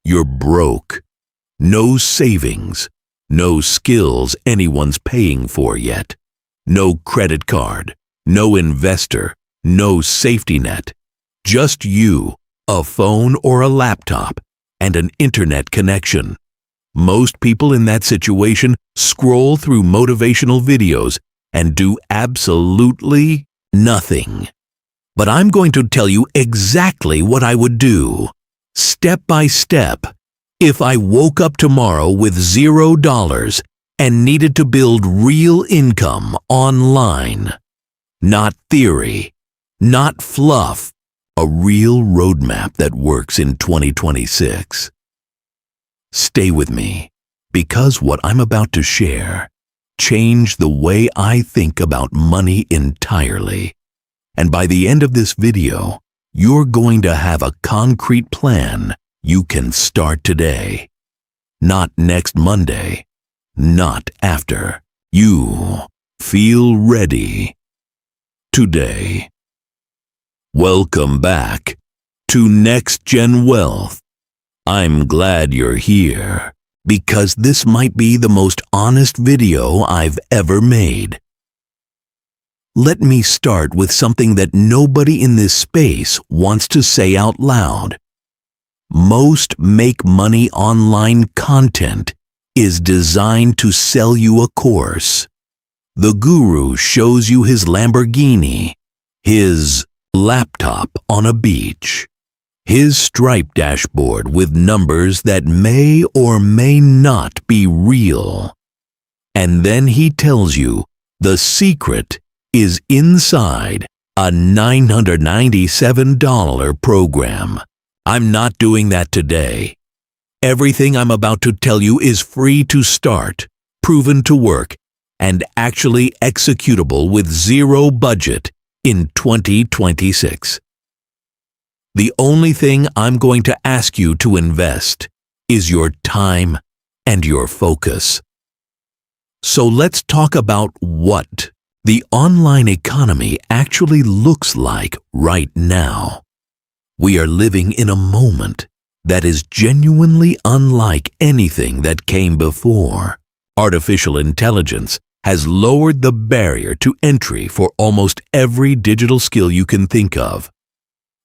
you're broke. No savings, no skills anyone's paying for yet, no credit card, no investor, no safety net. Just you, a phone or a laptop, and an internet connection. Most people in that situation scroll through motivational videos and do absolutely nothing. But I'm going to tell you exactly what I would do, step by step, if I woke up tomorrow with $0 and needed to build real income online. Not theory, not fluff, a real roadmap that works in 2026. Stay with me, because what I'm about to share changed the way I think about money entirely. And by the end of this video, you're going to have a concrete plan you can start today. Not next Monday, not after. You feel ready today. Welcome back to NextGen Wealth. I'm glad you're here, because this might be the most honest video I've ever made. Let me start with something that nobody in this space wants to say out loud. Most make-money online content is designed to sell you a course. The guru shows you his Lamborghini, his laptop on a beach, his Stripe dashboard with numbers that may or may not be real. And then he tells you the secret is inside a $997 program. I'm not doing that today. Everything I'm about to tell you is free to start, proven to work, and actually executable with zero budget in 2026. The only thing I'm going to ask you to invest is your time and your focus. So let's talk about what the online economy actually looks like right now. We are living in a moment that is genuinely unlike anything that came before. Artificial intelligence has lowered the barrier to entry for almost every digital skill you can think of.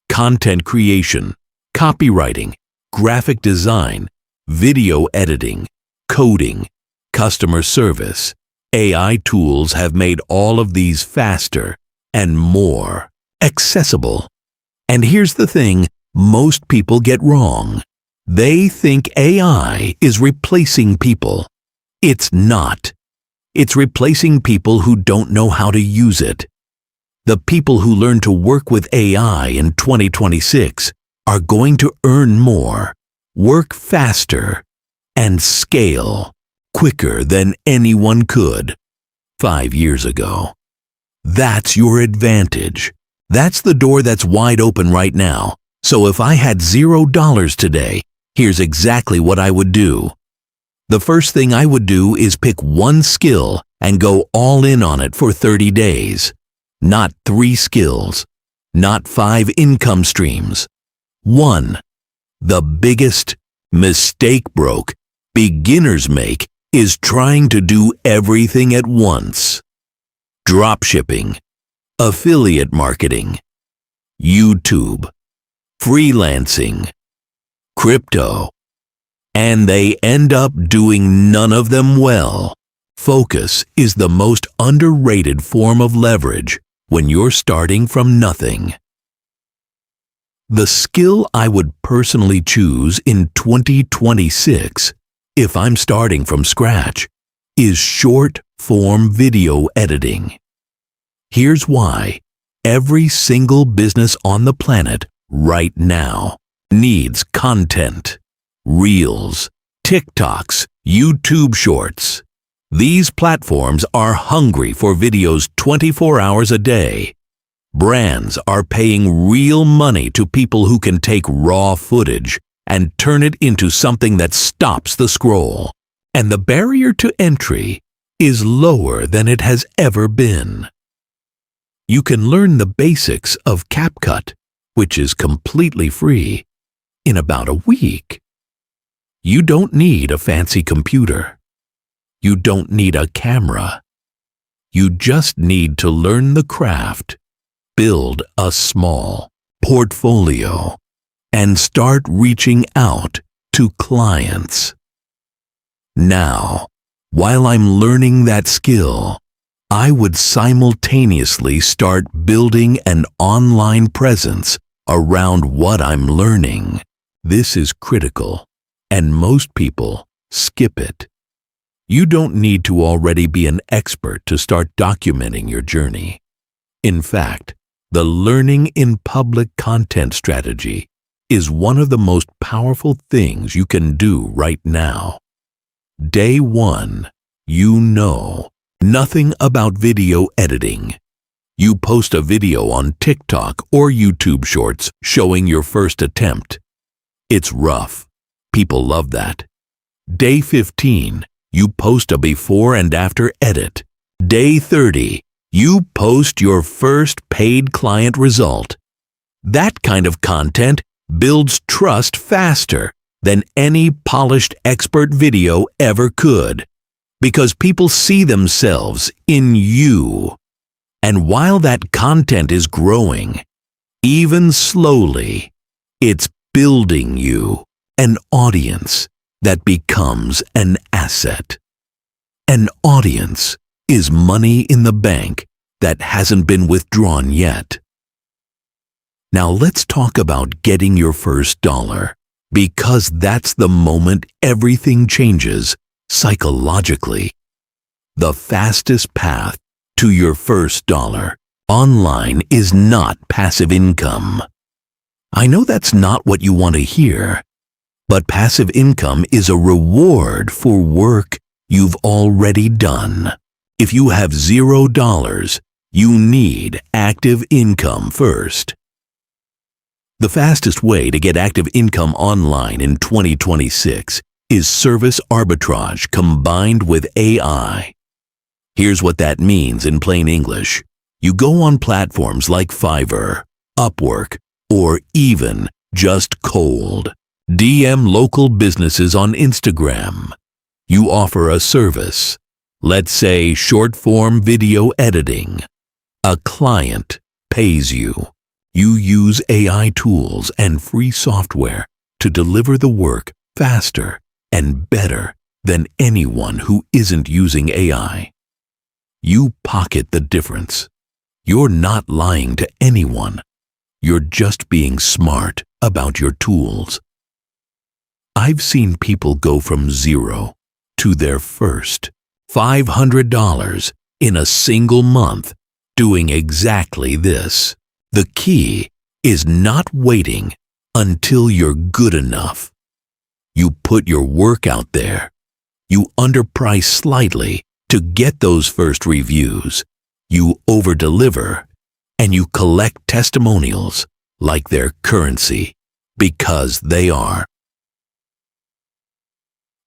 Content creation, copywriting, graphic design, video editing, coding, customer service. AI tools have made all of these faster and more accessible. And here's the thing most people get wrong. They think AI is replacing people. It's not. It's replacing people who don't know how to use it. The people who learn to work with AI in 2026 are going to earn more, work faster, and scale quicker than anyone could 5 years ago. That's your advantage. That's the door that's wide open right now. So if I had $0 today, here's exactly what I would do. The first thing I would do is pick one skill and go all in on it for 30 days. Not 3 skills, not 5 income streams. 1. The biggest mistake beginners make is trying to do everything at once. Dropshipping, affiliate marketing, YouTube, freelancing, crypto, and they end up doing none of them well. Focus is the most underrated form of leverage when you're starting from nothing. The skill I would personally choose in 2026, if I'm starting from scratch, is short-form video editing. Here's why. Every single business on the planet right now needs content. Reels, TikToks, YouTube Shorts. These platforms are hungry for videos 24 hours a day. Brands are paying real money to people who can take raw footage and turn it into something that stops the scroll. And the barrier to entry is lower than it has ever been. You can learn the basics of CapCut, which is completely free, in about a week. You don't need a fancy computer. You don't need a camera. You just need to learn the craft, build a small portfolio, and start reaching out to clients. Now, while I'm learning that skill, I would simultaneously start building an online presence around what I'm learning. This is critical, and most people skip it. You don't need to already be an expert to start documenting your journey. In fact, the learning in public content strategy is one of the most powerful things you can do right now. Day 1, you know nothing about video editing. You post a video on TikTok or YouTube Shorts showing your first attempt. It's rough. People love that. Day 15, you post a before and after edit. Day 30, you post your first paid client result. That kind of content builds trust faster than any polished expert video ever could, because people see themselves in you. And while that content is growing, even slowly, it's building you an audience that becomes an asset. An audience is money in the bank that hasn't been withdrawn yet. Now let's talk about getting your first dollar, because that's the moment everything changes psychologically. The fastest path to your first dollar online is not passive income. I know that's not what you want to hear, but passive income is a reward for work you've already done. If you have $0, you need active income first. The fastest way to get active income online in 2026 is service arbitrage combined with AI. Here's what that means in plain English. You go on platforms like Fiverr, Upwork, or even just cold DM local businesses on Instagram. You offer a service, let's say short-form video editing. A client pays you. You use AI tools and free software to deliver the work faster and better than anyone who isn't using AI. You pocket the difference. You're not lying to anyone. You're just being smart about your tools. I've seen people go from zero to their first $500 in a single month doing exactly this. The key is not waiting until you're good enough. You put your work out there. You underprice slightly to get those first reviews. You overdeliver, and you collect testimonials like they're currency, because they are.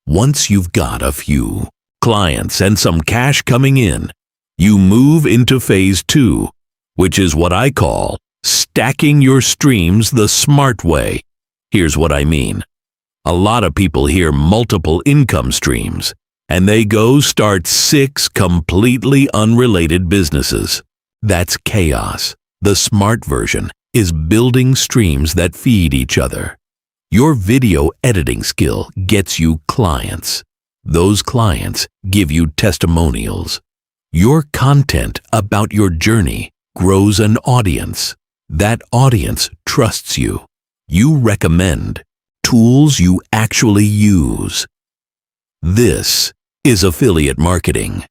Once you've got a few clients and some cash coming in, you move into phase 2, which is what I call stacking your streams the smart way. Here's what I mean. A lot of people hear multiple income streams, and they go start 6 completely unrelated businesses. That's chaos. The smart version is building streams that feed each other. Your video editing skill gets you clients. Those clients give you testimonials. Your content about your journey grows an audience. That audience trusts you. You recommend tools you actually use. This is affiliate marketing.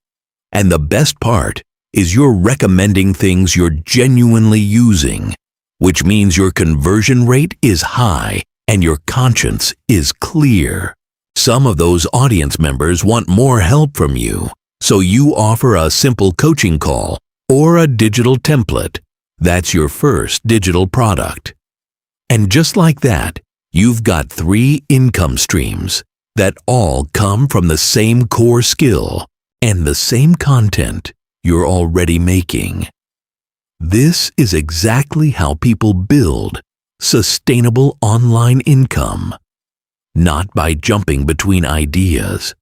And the best part is you're recommending things you're genuinely using, which means your conversion rate is high and your conscience is clear. Some of those audience members want more help from you, so you offer a simple coaching call or a digital template. That's your first digital product. And just like that, you've got 3 income streams that all come from the same core skill and the same content you're already making. This is exactly how people build sustainable online income. not by jumping between ideas,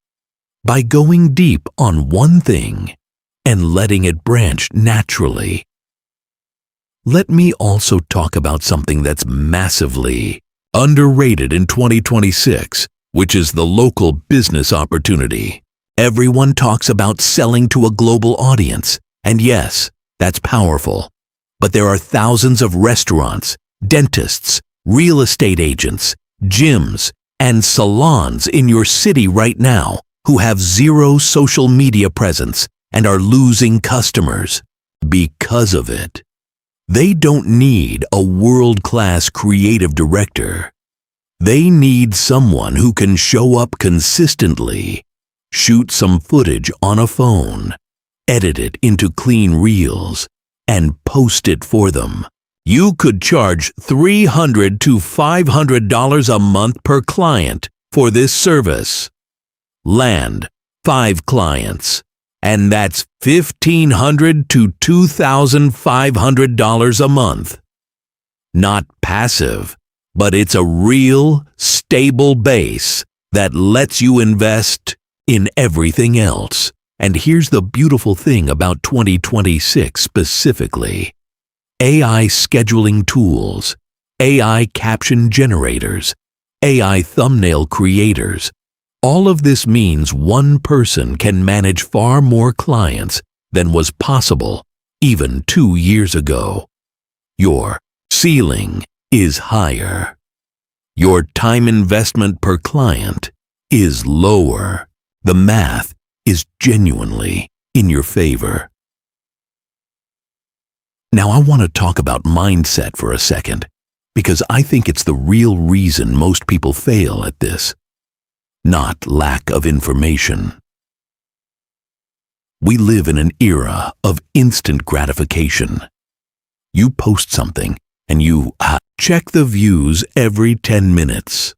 by going deep on one thing and letting it branch naturally. Let me also talk about something that's massively underrated in 2026, which is the local business opportunity. Everyone talks about selling to a global audience, and yes, that's powerful. But there are thousands of restaurants, dentists, real estate agents, gyms, and salons in your city right now who have zero social media presence and are losing customers because of it. They don't need a world-class creative director. They need someone who can show up consistently, shoot some footage on a phone, edit it into clean reels, and post it for them. You could charge $300 to $500 a month per client for this service. Land 5 clients, and that's $1,500 to $2,500 a month. Not passive, but it's a real, stable base that lets you invest in everything else. And here's the beautiful thing about 2026 specifically. AI scheduling tools, AI caption generators, AI thumbnail creators. All of this means one person can manage far more clients than was possible even 2 years ago. Your ceiling is higher. Your time investment per client is lower. The math is genuinely in your favor. Now I want to talk about mindset for a second, because I think it's the real reason most people fail at this, not lack of information. We live in an era of instant gratification. You post something and you check the views every 10 minutes.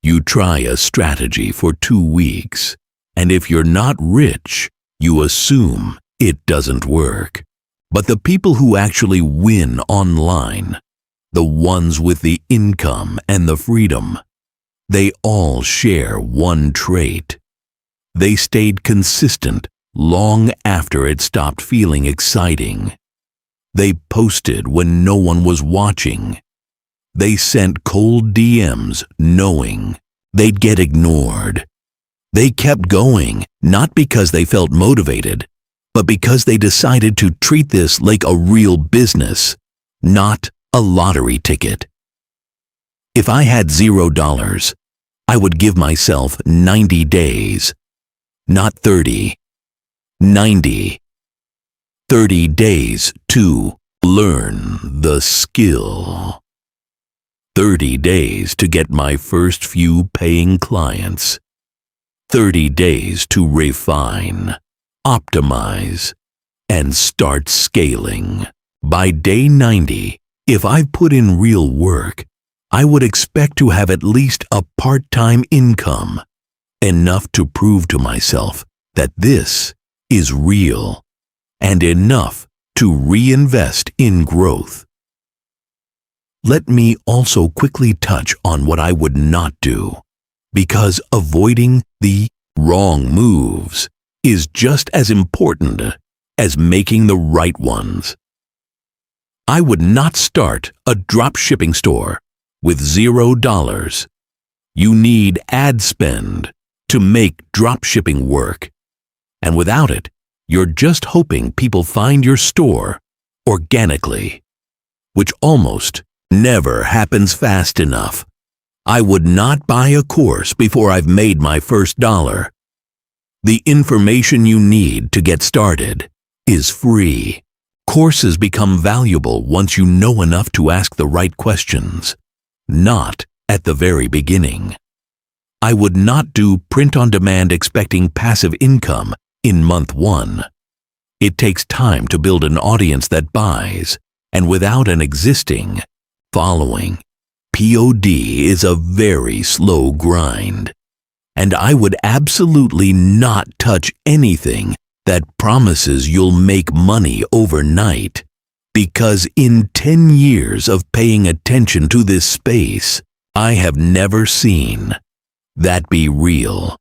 You try a strategy for 2 weeks, and if you're not rich, you assume it doesn't work. But the people who actually win online, the ones with the income and the freedom, they all share one trait. They stayed consistent long after it stopped feeling exciting. They posted when no one was watching. They sent cold DMs knowing they'd get ignored. They kept going, not because they felt motivated, but because they decided to treat this like a real business, not a lottery ticket. If I had $0, I would give myself 90 days, not 30, 90. 30 days to learn the skill. 30 days to get my first few paying clients. 30 days to refine, optimize, and start scaling. By day 90, if I've put in real work, I would expect to have at least a part-time income, enough to prove to myself that this is real, and enough to reinvest in growth. Let me also quickly touch on what I would not do, because avoiding the wrong moves is just as important as making the right ones. I would not start a drop-shipping store with $0. You need ad spend to make drop-shipping work, and without it, you're just hoping people find your store organically, which almost never happens fast enough. I would not buy a course before I've made my first dollar. The information you need to get started is free. Courses become valuable once you know enough to ask the right questions, not at the very beginning. I would not do print-on-demand expecting passive income in month 1. It takes time to build an audience that buys, and without an existing following, POD is a very slow grind. And I would absolutely not touch anything that promises you'll make money overnight, because in 10 years of paying attention to this space, I have never seen that be real.